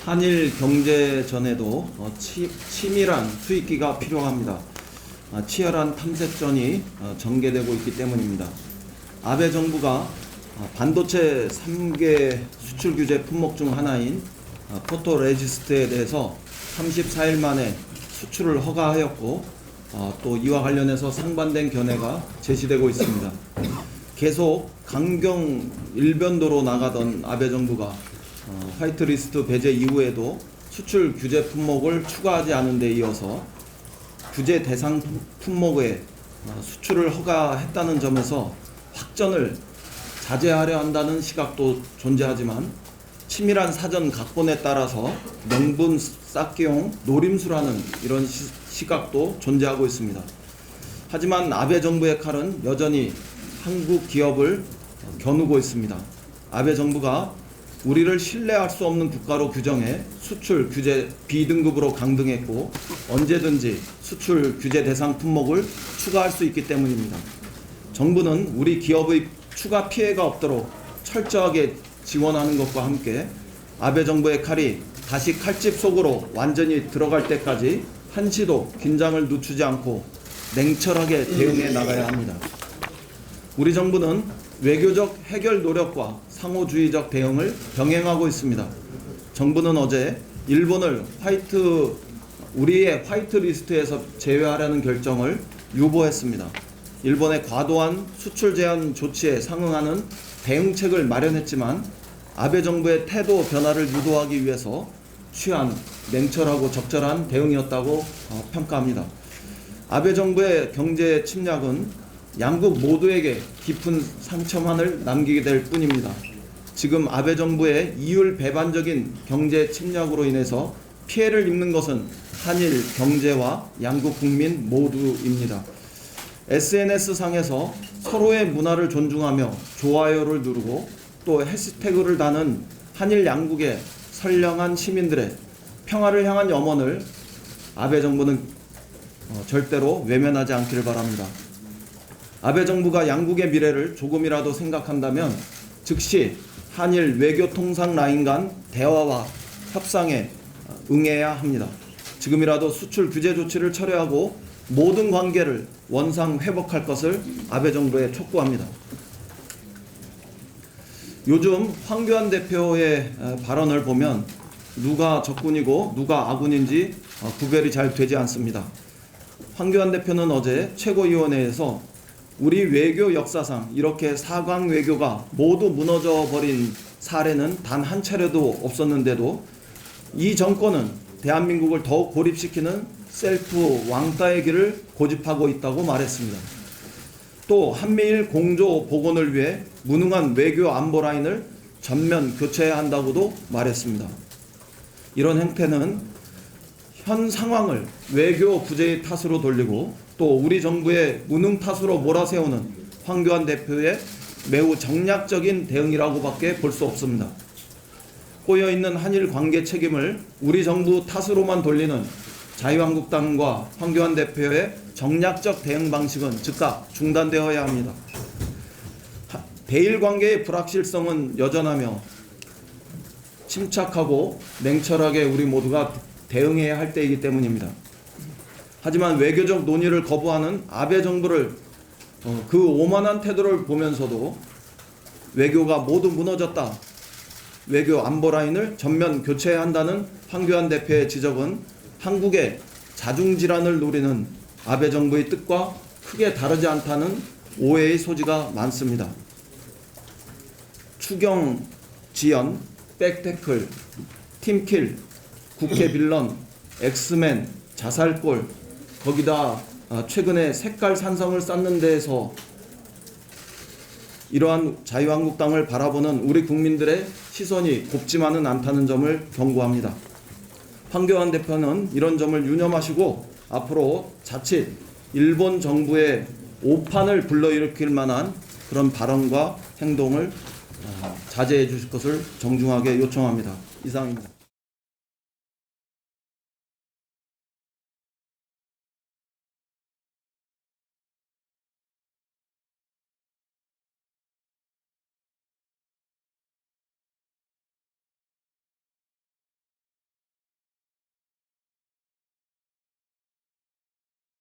한일 경제전에도 치밀한 수익기가 필요합니다. 치열한 탐색전이 전개되고 있기 때문입니다. 아베 정부가 반도체 3개 수출 규제 품목 중 하나인 포토레지스트에 대해서 34일 만에 수출을 허가하였고, 또 이와 관련해서 상반된 견해가 제시되고 있습니다. 계속 강경 일변도로 나가던 아베 정부가 화이트리스트 배제 이후에도 수출 규제 품목을 추가하지 않은 데 이어서 규제 대상 품목에 수출을 허가했다는 점에서 확전을 자제하려 한다는 시각도 존재하지만, 치밀한 사전 각본에 따라서 명분 쌓기용 노림수라는 이런 시각도 존재하고 있습니다. 하지만 아베 정부의 칼은 여전히 한국 기업을 겨누고 있습니다. 아베 정부가 우리를 신뢰할 수 없는 국가로 규정해 수출 규제 B등급으로 강등했고, 언제든지 수출 규제 대상 품목을 추가할 수 있기 때문입니다. 정부는 우리 기업의 추가 피해가 없도록 철저하게 지원하는 것과 함께 아베 정부의 칼이 다시 칼집 속으로 완전히 들어갈 때까지 한시도 긴장을 늦추지 않고 냉철하게 대응해 나가야 합니다. 우리 정부는 외교적 해결 노력과 상호주의적 대응을 병행하고 있습니다. 정부는 어제 일본을 우리의 화이트 리스트에서 제외하려는 결정을 유보했습니다. 일본의 과도한 수출 제한 조치에 상응하는 대응책을 마련했지만, 아베 정부의 태도 변화를 유도하기 위해서 취한 냉철하고 적절한 대응이었다고 평가합니다. 아베 정부의 경제 침략은 양국 모두에게 깊은 상처만을 남기게 될 뿐입니다. 지금 아베 정부의 이율 배반적인 경제 침략으로 인해서 피해를 입는 것은 한일 경제와 양국 국민 모두입니다. SNS상에서 서로의 문화를 존중하며 좋아요를 누르고 또 해시태그를 다는 한일 양국의 선량한 시민들의 평화를 향한 염원을 아베 정부는 절대로 외면하지 않기를 바랍니다. 아베 정부가 양국의 미래를 조금이라도 생각한다면 즉시 한일 외교 통상 라인 간 대화와 협상에 응해야 합니다. 지금이라도 수출 규제 조치를 철회하고 모든 관계를 원상 회복할 것을 아베 정부에 촉구합니다. 요즘 황교안 대표의 발언을 보면 누가 적군이고 누가 아군인지 구별이 잘 되지 않습니다. 황교안 대표는 어제 최고위원회에서 우리 외교 역사상 이렇게 사강 외교가 모두 무너져 버린 사례는 단 한 차례도 없었는데도 이 정권은 대한민국을 더욱 고립시키는 셀프 왕따의 길을 고집하고 있다고 말했습니다. 또 한미일 공조 복원을 위해 무능한 외교 안보 라인을 전면 교체해야 한다고도 말했습니다. 이런 행태는 현 상황을 외교 부재의 탓으로 돌리고 또 우리 정부의 무능 탓으로 몰아세우는 황교안 대표의 매우 정략적인 대응이라고밖에 볼 수 없습니다. 꼬여있는 한일 관계 책임을 우리 정부 탓으로만 돌리는 자유한국당과 황교안 대표의 정략적 대응 방식은 즉각 중단되어야 합니다. 대일 관계의 불확실성은 여전하며 침착하고 냉철하게 우리 모두가 대응해야 할 때이기 때문입니다. 하지만 외교적 논의를 거부하는 아베 정부를 그 오만한 태도를 보면서도 외교가 모두 무너졌다, 외교 안보 라인을 전면 교체해야 한다는 황교안 대표의 지적은 한국의 자중질환을 노리는 아베 정부의 뜻과 크게 다르지 않다는 오해의 소지가 많습니다. 추경 지연, 백태클, 팀킬, 국회 빌런, 엑스맨, 자살골, 거기다 최근에 색깔 산성을 쌓는 데에서 이러한 자유한국당을 바라보는 우리 국민들의 시선이 곱지만은 않다는 점을 경고합니다. 황교안 대표는 이런 점을 유념하시고 앞으로 자칫 일본 정부의 오판을 불러일으킬 만한 그런 발언과 행동을 자제해 주실 것을 정중하게 요청합니다. 이상입니다.